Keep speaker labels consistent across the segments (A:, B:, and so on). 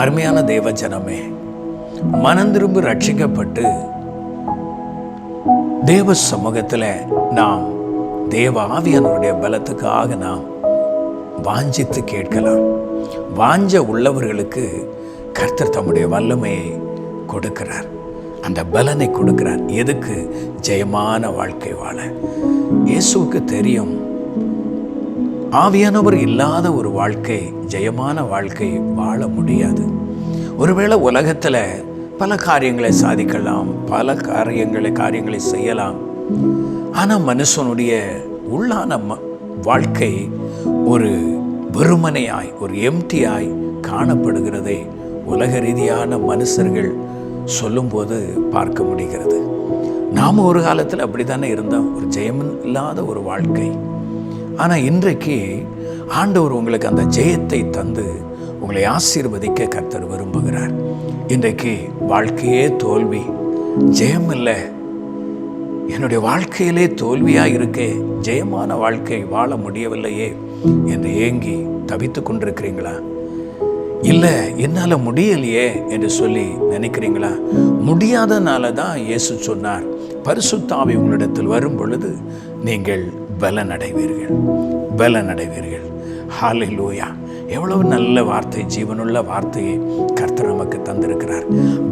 A: அருமையான தேவ ஜனமே, மனந்திரும்பு ரட்சிக்கப்பட்டு தேவ சமூகத்தில் நாம் தேவ ஆவியானவருடைய பலத்துக்காக நாம் வாஞ்சித்து கேட்கலாம். வாஞ்ச உள்ளவர்களுக்கு கர்த்தர் தம்முடைய வல்லமையை கொடுக்கிறார், அந்த பலனை கொடுக்கிறார். எதுக்கு? ஜெயமான வாழ்க்கை வாழ. இயேசுவுக்கு தெரியும், ஆவியானவர் இல்லாத ஒரு வாழ்க்கை, ஜெயமான வாழ்க்கை வாழ முடியாது. ஒருவேளை உலகத்தில் பல காரியங்களை சாதிக்கலாம், பல காரியங்களை செய்யலாம். ஆனால் மனுஷனுடைய உள்ளான வாழ்க்கை ஒரு வெறுமனையாய், ஒரு எம்டியாய் காணப்படுகிறதை உலக ரீதியான மனுஷர்கள் சொல்லும்போது பார்க்க முடிகிறது. நாம் ஒரு காலத்தில் அப்படி தானே இருந்தோம், ஒரு ஜெயம் இல்லாத ஒரு வாழ்க்கை. ஆனால் இன்றைக்கு ஆண்டவர் உங்களுக்கு அந்த ஜெயத்தை தந்து உங்களை ஆசீர்வதிக்க கர்த்தர் விரும்புகிறார். இன்றைக்கு வாழ்க்கையே தோல்வி, ஜெயம் இல்லை, என்னுடைய வாழ்க்கையிலே தோல்வியாக இருக்கே, ஜெயமான வாழ்க்கை வாழ முடியவில்லையே என்று ஏங்கி தவித்து கொண்டிருக்கிறீங்களா? இல்லை, என்னால் முடியலையே என்று சொல்லி நினைக்கிறீங்களா? முடியாதனால தான் இயேசு சொன்னார், பரிசுத்த ஆவி உங்களிடத்தில் வரும் பொழுது நீங்கள் பலனடைவீர்கள். ஹல்லேலூயா! எவ்வளவு நல்ல வார்த்தை, ஜீவனுள்ள வார்த்தையை கர்த்தர் நமக்கு தந்திருக்கிறார்.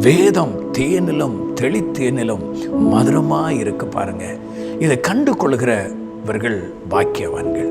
A: வேதம் தேனிலும் தெளித்தேனிலும் மதுரமாக இருக்கு பாருங்க. இதை கண்டு கொள்கிறவர்கள் பாக்கியவான்கள்.